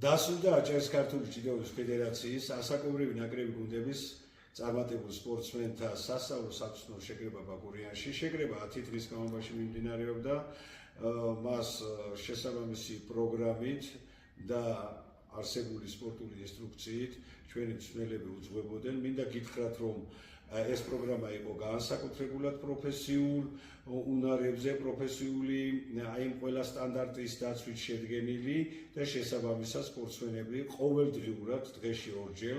დასრულდა აჭარის ქართული ჭიდაობის ფედერაციის ასაკობრივი ნაკრები გუნდების წარმატებულ სპორტსმენთა სასწავლო საცნო შეკრება ბაკურიანში. შეკრება 10 დღის განმავლობაში მიმდინარეობდა. მას შესაბამისი პროგრამით და არსებული სპორტული ინსტრუქციით ჩვენი მსმენელები უძღვებოდნენ. მინდა გითხრათ, რომ ეს პროგრამა იყო განსაკუთრებულად პროფესიულ უნარებზე, პროფესიული აი იმ ყველა სტანდარტის დაცვით შედგენილი და შესაბამისად სპორტსმენები ყოველდღიურად დღეში ორჯერ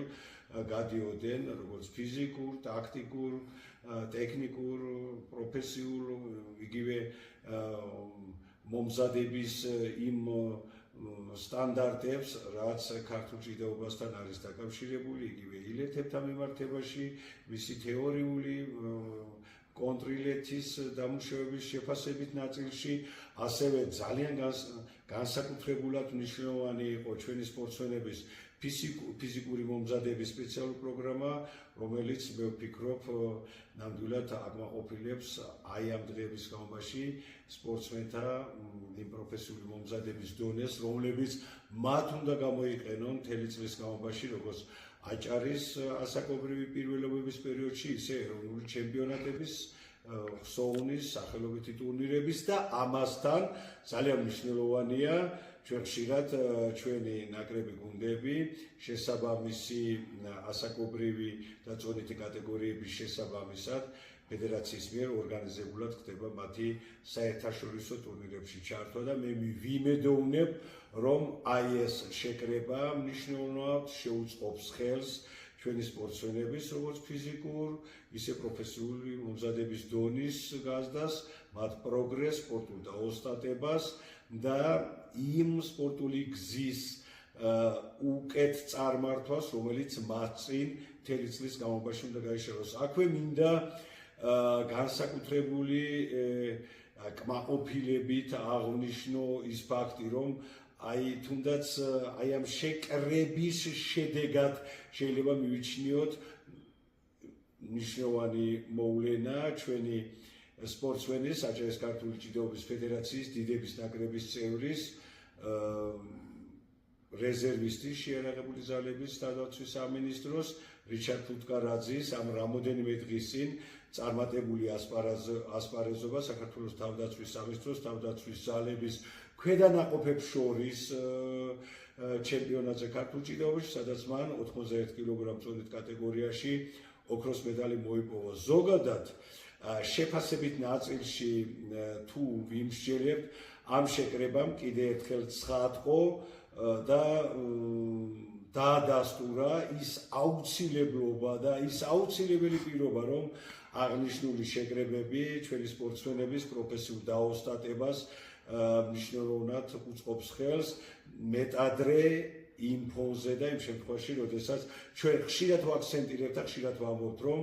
გადიოდნენ როგორც ფიზიკურ, ტაქტიკურ, ტექნიკურ, პროფესიულ, იგივე მომზადების იმ სტანდარტებს, რაც ქართულ ჭიდაობასთან არის დაკავშირებული, იგივე ილეთებთან მიმართებაში, მისი თეორიული კონტრილეთის დამუშავების შეფასებით ნაწილში, ასევე ძალიან განსაკუთრებულად მნიშვნელოვანი იყო ჩვენი სპორტსმენების ფიზიკური მომზადების სპეციალური პროგრამა, რომელიც მე ვფიქრობ, ნამდვილად აკმაყოფილებს აი ამ დღეების განმავლობაში სპორტსმენთა იმ პროფესიული მომზადების დონეს, რომლებიც მათ უნდა გამოიყენონ მთელი წლის განმავლობაში, როგორც აჭარის ასაკობრივი პირველობების პერიოდში, ისე ეროვნული ჩემპიონატების, ხსოვნის, სახელობითი ტურნირების და ამასთან ძალიან მნიშვნელოვანია ჩვენ ხშირად ჩვენი ნაკრები გუნდები შესაბამისი ასაკობრივი და წონითი კატეგორიების შესაბამისად ფედერაციის მიერ ორგანიზებულად ხდება მათი საერთაშორისო ტურნირებში ჩართვა და მე ვიმედოვნებ, რომ აი ეს შეკრება მნიშვნელოვნად შეუწყობს ხელს ჩვენი სპორტსმენების, როგორც ფიზიკურ, ისე პროფესიული მომზადების დონის გაზრდას, მათ პროგრესს, სპორტულ დაოსტატებას და იმ სპორტული გზის უკეთ წარმართვას, რომელიც მათ წინ მთელი წლის განმავლობაში უნდა გაიშალოს. აქვე მინდა განსაკუთრებული კმაყოფილებით აღვნიშნო ის ფაქტი, რომ აი თუნდაც აი ამ შეკრების შედეგად შეიძლება მივიჩნიოთ მნიშვნელოვანი მოვლენა ჩვენი სპორტსმენის აჭარის ქართული ჭიდაობის ფედერაციის დიდების ნაკრების წევრის რეზერვისტის შეიარაღებული ძალების თავდაცვის სამინისტროს რიჩარდ ფუტკარაძის ამ რამოდენიმე დღის წინ წარმატებული ასპარეზობა საქართველოს თავდაცვის სამინისტროს თავდაცვის ძალების ქვედანაყოფებს შორის ჩემპიონატზე ქართულ ჭიდაობაში, სადაც მან 91 კილოგრამ წონით კატეგორიაში ოქროს медаლი მოიპოვა. ზოგადად შეფასებით ნაწილში თუ ვიმსჯელებთ, ამ შეკრებამ კიდე ერთხელ ცხადყო და დაადასტურა ის აუცილებლობა და ის აუცილებელი პირობა, რომ აღნიშნული შეკრებები ჩვენი სპორტსმენების პროფესიულ დაოსტატებას მნიშვნელოვნად უწყობს ხელს მეტადრე იმ ფონზე და იმ შემთხვევაში, როდესაც ჩვენ ხშირად ვაქცენტირებთ და ხშირად ვამბობთ, რომ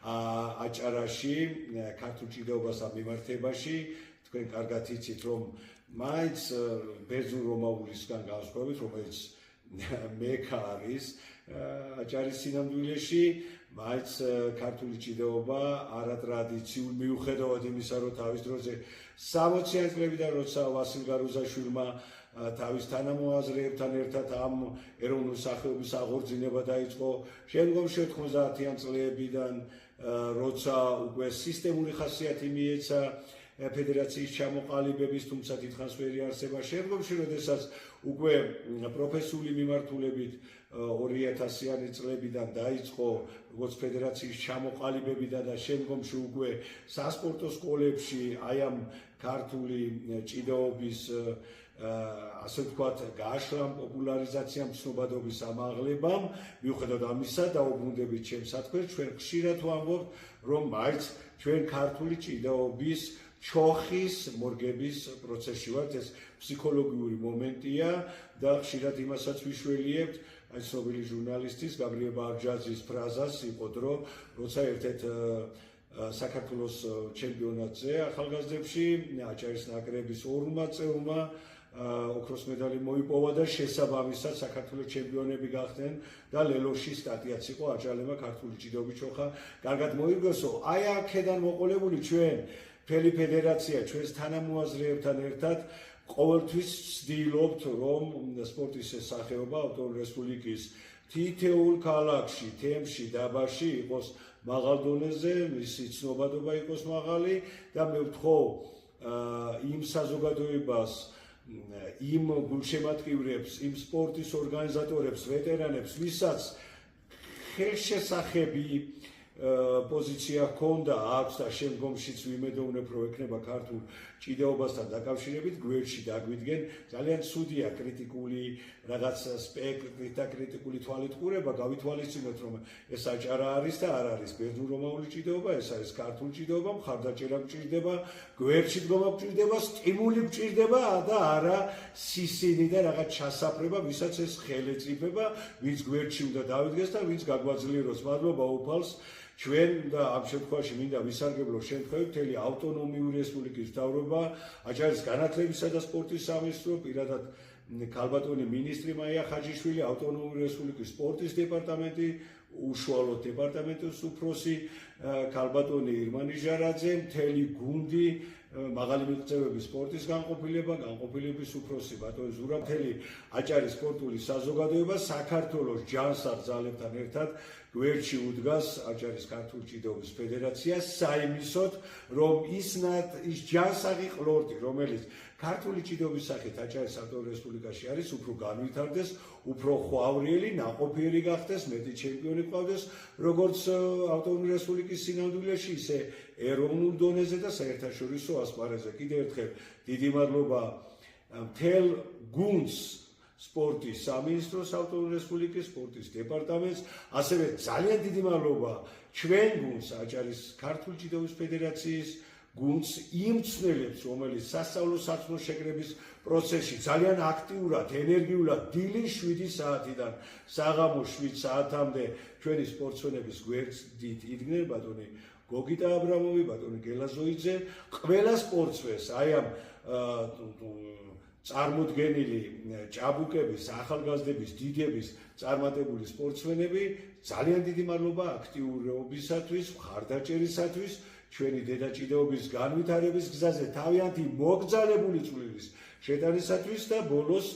აჭარაში ქართულ ჭიდაობასთან მიმართებაში თქვენ კარგად იცით, რომ მაინც ბერძნულ რომაულისგან განსხვავებით, რომელიც მექა არის აჭარის სინამდვილეში, მაინც ქართული ჭიდაობა არატრადიციულ მიუხედავად იმისა, რომ თავის დროზე 60-იანი წლებიდან, როცა ვასილ გარუზაშვილმა თავის თანამოაზრეებთან ერთად ამ ეროვნული სახეობის აღორძინება დაიწყო, შემდგომში 90-იან წლებიდან, როცა უკვე სისტემური ხასიათი მიეცა ფედერაციის ჩამოყალიბების, თუმცა დიდხანს ვერ იარსება, შემდგომში, როდესაც უკვე პროფესიული მიმართულებით 2000-იანი წლებიდან დაიწყო როგორც ფედერაციის ჩამოყალიბებიდან და შემდგომში უკვე სასპორტო სკოლებში აი ამ ქართული ჭიდაობის ასე ვთქვათ, გაშლამ, პოპულარიზაციამ, ცნობადობის ამაღლებამ, მიუხედავად ამისა, დაუბრუნდებით ჩემს საქმეს, ჩვენ ხშირად ვამბობთ, რომ მაინც ჩვენ ქართული ჭიდაობის ჩოხის მორგების პროცესში ვართ, ეს ფსიქოლოგიური მომენტია და ხშირად იმასაც ვიშველიებთ, აი ცნობილი ჟურნალისტის გაბრიელ ბარჯაძის ფრაზას იყო დრო, როცა ერთ-ერთ საქართველოს ჩემპიონატზე ახალგაზრდებში აჭარის ნაკრების ორმა წევრმა ოქროს медаლი მოიპოვა და შესაბამისად საქართველოს ჩემპიონები გახდნენ და ლელოში სტატიაც იყო აჭარლებმა ქართული ჭიდაობის ჩოხა კარგად მოიგოსო. აი აქედან მოყოლებული ჩვენ მთელი ფედერაცია ჩვენს თანამოაზრეებთან ერთად ყოველთვის ვცდილობთ, რომ სპორტის ეს სახეობა ავტონომიური რესპუბლიკის თითოეულ ქალაქში, თემში, დაბაში იყოს მაღალ დონეზე, მისი ცნობადობა იყოს მაღალი და მე ვთხოვ იმ საზოგადოებას, იმ გულშემატკივრებს, იმ სპორტის ორგანიზატორებს, ვეტერანებს, ვისაც ხელშესახები პოზიცია ჰქონდა აქვს და შემდგომშიც ვიმედოვნებ, რომ ექნება ქართულ ჭიდაობასთან დაკავშირებით გვერდში დაგვიდგენ. ძალიან ცუდია კრიტიკული რაღაც სპექტრით და კრიტიკული თვალით ყურება, გავითვალისწინოთ, რომ ეს აჭარა არის და არ არის ბერძნულ-რომაული ჭიდაობა, ეს არის ქართული ჭიდაობა, მხარდაჭერა გჭირდება, გვერდში დგომა გჭირდება, სტიმული გჭირდება და არა სისინი და რაღაც ჩასაფრება, ვისაც ეს ხელი წიფება, ვინც გვერდში უნდა დავიდგეს და ვინც გაგვაძლიეროს. მადლობა უფალს. ჩვენ და ამ შემთხვევაში მინდა ვისარგებლო შემთხვევით მთელი ავტონომიური რესპუბლიკის მთავრობა, აჭარის განათლებისა და სპორტის სამინისტრო, პირადად ქალბატონი მინისტრი მაია ხაჯიშვილი, ავტონომიური რესპუბლიკის სპორტის დეპარტამენტი, უშუალოდ დეპარტამენტის უფროსი ქალბატონი ირმანი ჟარაძე, მთელი გუნდი, მაღალი მიღწევების სპორტის განყოფილების უფროსი ბატონი ზურაბ, მთელი აჭარის სპორტული საზოგადოება საქართველოს ჯანსაღ ძალებთან ერთად გვერდში უდგას აჭარის ქართული ჭიდაობის ფედერაცია საიმისოდ, რომ ის ჯანსაღი ყლორტი, რომელიც ქართული ჭიდაობის სახით აჭარის ავტონომიურ რესპუბლიკაში არის, უფრო განვითარდეს, უფრო ხვავრიელი, ნაყოფიერი გახდეს, მეტი ჩემპიონი ყავდეს, როგორც ავტონომიური რესპუბლიკის სინამდვილეში, ისე ეროვნულ დონეზე და საერთაშორისო ასპარეზზე. კიდევ ერთხელ დიდი მადლობა მთელ გუნდს სპორტის სამინისტროს, ავტონომიური რესპუბლიკის სპორტის დეპარტამენტს, ასევე ძალიან დიდი მადლობა ჩვენ გუნდს, აჭარის ქართული ჭიდაობის ფედერაციის გუნდს, იმ მწვრთნელებს, რომელიც სასწავლო საცნო შეკრების პროცესში ძალიან აქტიურად, ენერგიულად დილის 7 საათიდან საღამოს 7 საათამდე ჩვენი სპორტსმენების გვერდით იდგნენ, ბატონი გოგიტა აბრამოვი, ბატონი გელაზოიძე, ყველა სპორტსმენს, აი ამ წარმოდგენილი ჭაბუკების, ახალგაზრდების, დიდების წარმატებული სპორტსმენები, ძალიან დიდი მადლობა აქტიურობისათვის, მხარდაჭერისათვის, ჩვენი დედაჭიდაობის განვითარების გზაზე თავიანთი მოგზაურებული წვლილის შეტანისათვის და ბოლოს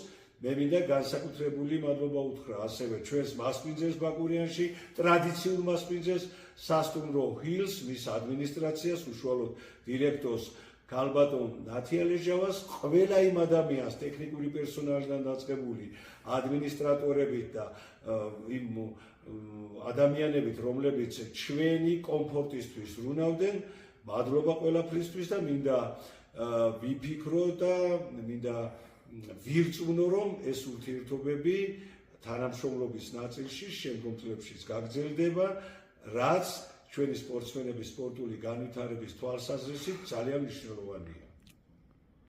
მე მინდა განსაკუთრებული მადლობა უთხრა ასევე ჩვენს მასპინძელს ბაკურიანში, ტრადიციულ მასპინძელს სასტუმრო ჰილს, მის ადმინისტრაციას, უშუალოდ დირექტორს ქალბატონ ნათიალეჟავას, ყველა იმ ადამიანს, ტექნიკური პერსონალიდან დაწყებული ადმინისტრატორებით და იმ ადამიანებით, რომლებიც ჩვენი კომფორტისთვის ბრუნავდნენ, მადლობა ყველაფრისთვის და მინდა ვიფიქრო და მინდა ვირწმუნო, რომ ეს ურთიერთობები თანამშრომლობის ნაწილში შემდგომ წლებშიც გაგრძელდება, რაც ჩვენი სპორტსმენების სპორტული განვითარების თვალსაზრისით ძალიან მნიშვნელოვანია.